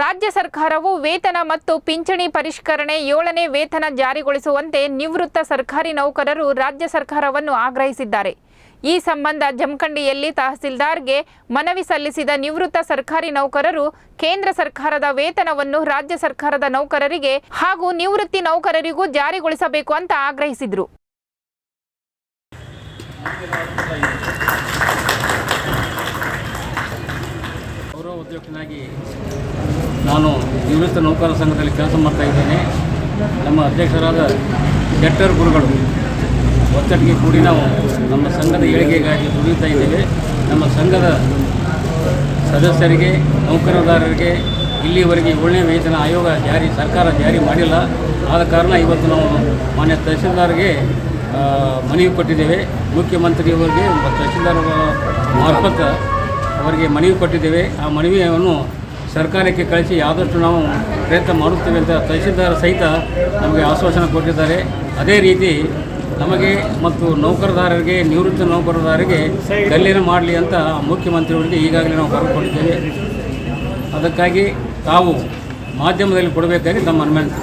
ರಾಜ್ಯ ಸರ್ಕಾರವು ವೇತನ ಮತ್ತು ಪಿಂಚಣಿ ಪರಿಷ್ಕರಣೆ 7ನೇ ವೇತನ ಜಾರಿಗೊಳಿಸುವಂತೆ ನಿವೃತ್ತ ಸರ್ಕಾರಿ ನೌಕರರು ರಾಜ್ಯ ಸರ್ಕಾರವನ್ನು ಆಗ್ರಹಿಸಿದ್ದಾರೆ. ಈ ಸಂಬಂಧ ಜಮಖಂಡಿಯಲ್ಲಿ ತಹಸೀಲ್ದಾರ್ಗೆ ಮನವಿ ಸಲ್ಲಿಸಿದ ನಿವೃತ್ತ ಸರ್ಕಾರಿ ನೌಕರರು ಕೇಂದ್ರ ಸರ್ಕಾರದ ವೇತನವನ್ನು ರಾಜ್ಯ ಸರ್ಕಾರದ ನೌಕರರಿಗೆ ಹಾಗೂ ನಿವೃತ್ತಿ ನೌಕರರಿಗೂ ಜಾರಿಗೊಳಿಸಬೇಕು ಅಂತ ಆಗ್ರಹಿಸಿದರು. ಉದ್ಯೋಗನಾಗಿ ನಾನು ನಿವೃತ್ತ ನೌಕರರ ಸಂಘದಲ್ಲಿ ಕೆಲಸ ಮಾಡ್ತಾ ಇದ್ದೇನೆ. ನಮ್ಮ ಅಧ್ಯಕ್ಷರಾದ ಶೆಟ್ಟರ್ ಗುರುಗಳು ಒತ್ತಟ್ಟಿಗೆ ಕೂಡಿ ನಾವು ನಮ್ಮ ಸಂಘದ ಏಳಿಗೆಗಾಗಿ ದುಡಿಯುತ್ತಾ ಇದ್ದೇವೆ. ನಮ್ಮ ಸಂಘದ ಸದಸ್ಯರಿಗೆ ನೌಕರದಾರರಿಗೆ ಇಲ್ಲಿವರೆಗೆ 7ನೇ ವೇತನ ಆಯೋಗ ಸರ್ಕಾರ ಜಾರಿ ಮಾಡಿಲ್ಲ. ಆದ ಕಾರಣ ಇವತ್ತು ನಾವು ಮಾನ್ಯ ತಹಸೀಲ್ದಾರ್ಗೆ ಮನವಿ ಕೊಟ್ಟಿದ್ದೇವೆ. ಮುಖ್ಯಮಂತ್ರಿಯವರಿಗೆ ತಹಸೀಲ್ದಾರ್ ಮಾರ್ಫತ್ ಅವರಿಗೆ ಮನವಿ ಕೊಟ್ಟಿದ್ದೇವೆ. ಆ ಮನವಿಯನ್ನು ಸರ್ಕಾರಕ್ಕೆ ಕಳಿಸಿ ಆದಷ್ಟು ನಾವು ಪ್ರಯತ್ನ ಮಾಡುತ್ತೇವೆ ಅಂತ ತಹಸೀಲ್ದಾರ್ ಸಹಿತ ನಮಗೆ ಆಶ್ವಾಸನೆ ಕೊಟ್ಟಿದ್ದಾರೆ. ಅದೇ ರೀತಿ ನಮಗೆ ಮತ್ತು ನೌಕರದಾರರಿಗೆ ನಿವೃತ್ತ ನೌಕರದಾರರಿಗೆ ಕಲ್ಯಾಣ ಮಾಡಲಿ ಅಂತ ಮುಖ್ಯಮಂತ್ರಿಯವರಿಗೆ ಈಗಾಗಲೇ ನಾವು ಬರೆದುಕೊಂಡಿದ್ದೇವೆ. ಅದಕ್ಕಾಗಿ ತಾವು ಮಾಧ್ಯಮದಲ್ಲಿ ಕೊಡಬೇಕಾಗಿ ತಮ್ಮ ಅನುಮತಿ.